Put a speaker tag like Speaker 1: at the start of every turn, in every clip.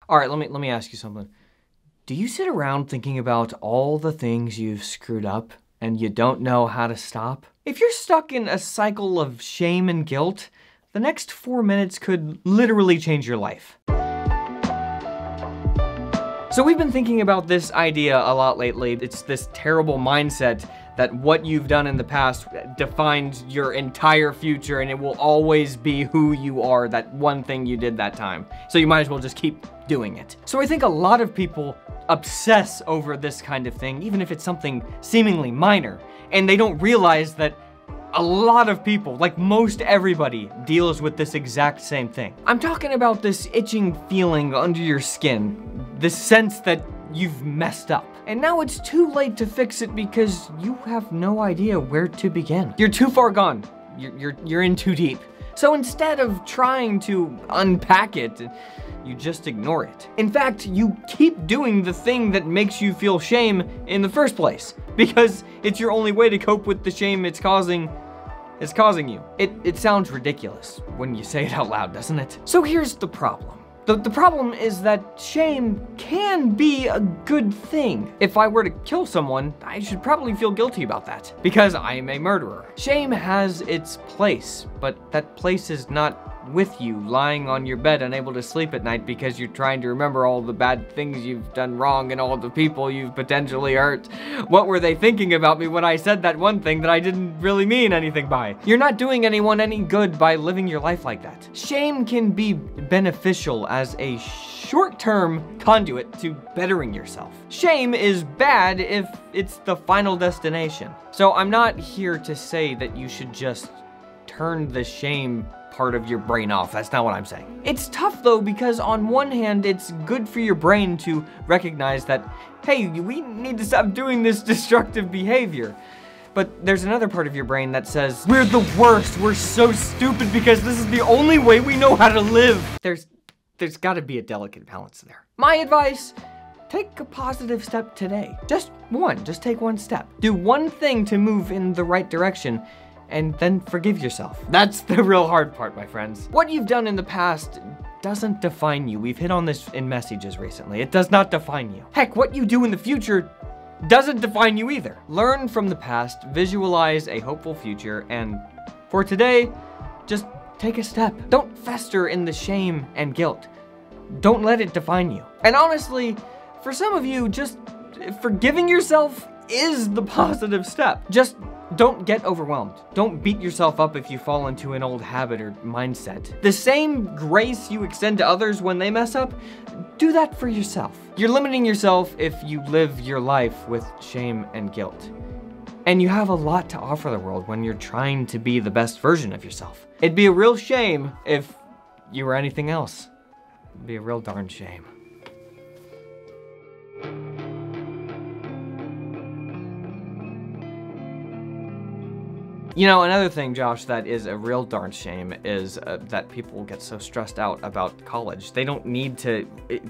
Speaker 1: All right, let me ask you something. Do you sit around thinking about all the things you've screwed up and you don't know how to stop? If you're stuck in a cycle of shame and guilt, the next 4 minutes could literally change your life. So we've been thinking about this idea a lot lately. It's this terrible mindset that what you've done in the past defines your entire future and it will always be who you are, that one thing you did that time. So you might as well just keep doing it. So I think a lot of people obsess over this kind of thing, even if it's something seemingly minor, and they don't realize that a lot of people, like most everybody, deals with this exact same thing. I'm talking about this itching feeling under your skin, this sense that you've messed up. And now it's too late to fix it because you have no idea where to begin. You're too far gone. You're in too deep. So instead of trying to unpack it, you just ignore it. In fact, you keep doing the thing that makes you feel shame in the first place, because it's your only way to cope with the shame it's causing you. It sounds ridiculous when you say it out loud, doesn't it? So here's the problem. The problem is that shame can be a good thing. If I were to kill someone, I should probably feel guilty about that, because I am a murderer. Shame has its place, but that place is not with you, lying on your bed unable to sleep at night because you're trying to remember all the bad things you've done wrong and all the people you've potentially hurt. What were they thinking about me when I said that one thing that I didn't really mean anything by? You're not doing anyone any good by living your life like that. Shame can be beneficial as a short-term conduit to bettering yourself. Shame is bad if it's the final destination. So I'm not here to say that you should just turn the shame part of your brain off. That's not what I'm saying. It's tough though, because on one hand, it's good for your brain to recognize that, hey, we need to stop doing this destructive behavior. But there's another part of your brain that says, we're the worst, we're so stupid because this is the only way we know how to live. There's gotta be a delicate balance there. My advice, take a positive step today. Just take one step. Do one thing to move in the right direction, and then forgive yourself. That's the real hard part, my friends. What you've done in the past doesn't define you. We've hit on this in messages recently. It does not define you. Heck, what you do in the future doesn't define you either. Learn from the past, visualize a hopeful future, and for today, just take a step. Don't fester in the shame and guilt. Don't let it define you. And honestly, for some of you, just forgiving yourself is the positive step. Just don't get overwhelmed. Don't beat yourself up if you fall into an old habit or mindset. The same grace you extend to others when they mess up, do that for yourself. You're limiting yourself if you live your life with shame and guilt. And you have a lot to offer the world when you're trying to be the best version of yourself. It'd be a real shame if you were anything else. It'd be a real darn shame. You know, another thing, Josh, that is a real darn shame is that people get so stressed out about college. They don't need to,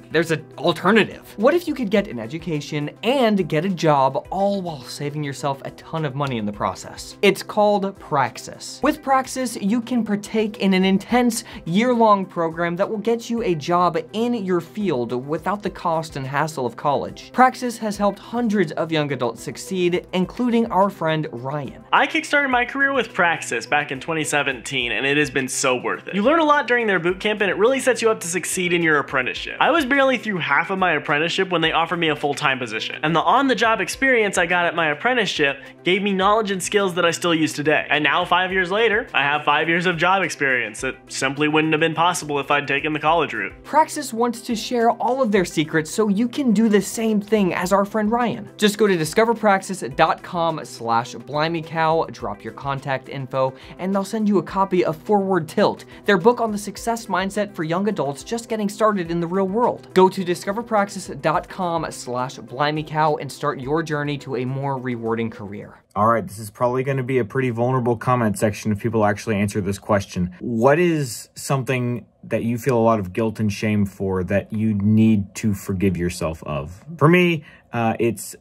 Speaker 1: there's an alternative. What if you could get an education and get a job all while saving yourself a ton of money in the process? It's called Praxis. With Praxis, you can partake in an intense year-long program that will get you a job in your field without the cost and hassle of college. Praxis has helped hundreds of young adults succeed, including our friend Ryan.
Speaker 2: I kickstarted my career with Praxis back in 2017, and it has been so worth it. You learn a lot during their boot camp, and it really sets you up to succeed in your apprenticeship. I was barely through half of my apprenticeship when they offered me a full-time position, and the on-the-job experience I got at my apprenticeship gave me knowledge and skills that I still use today. And now, 5 years later, I have 5 years of job experience that simply wouldn't have been possible if I'd taken the college route.
Speaker 1: Praxis wants to share all of their secrets so you can do the same thing as our friend Ryan. Just go to discoverpraxis.com/BlimeyCow, drop your contact info, and they'll send you a copy of Forward Tilt, their book on the success mindset for young adults just getting started in the real world. Go to discoverpraxis.com/BlimeyCow and start your journey to a more rewarding career.
Speaker 3: All right, this is probably going to be a pretty vulnerable comment section if people actually answer this question. What is something that you feel a lot of guilt and shame for that you need to forgive yourself of? For me, it's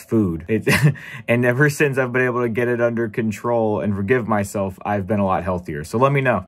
Speaker 3: food. And ever since I've been able to get it under control and forgive myself, I've been a lot healthier. So let me know.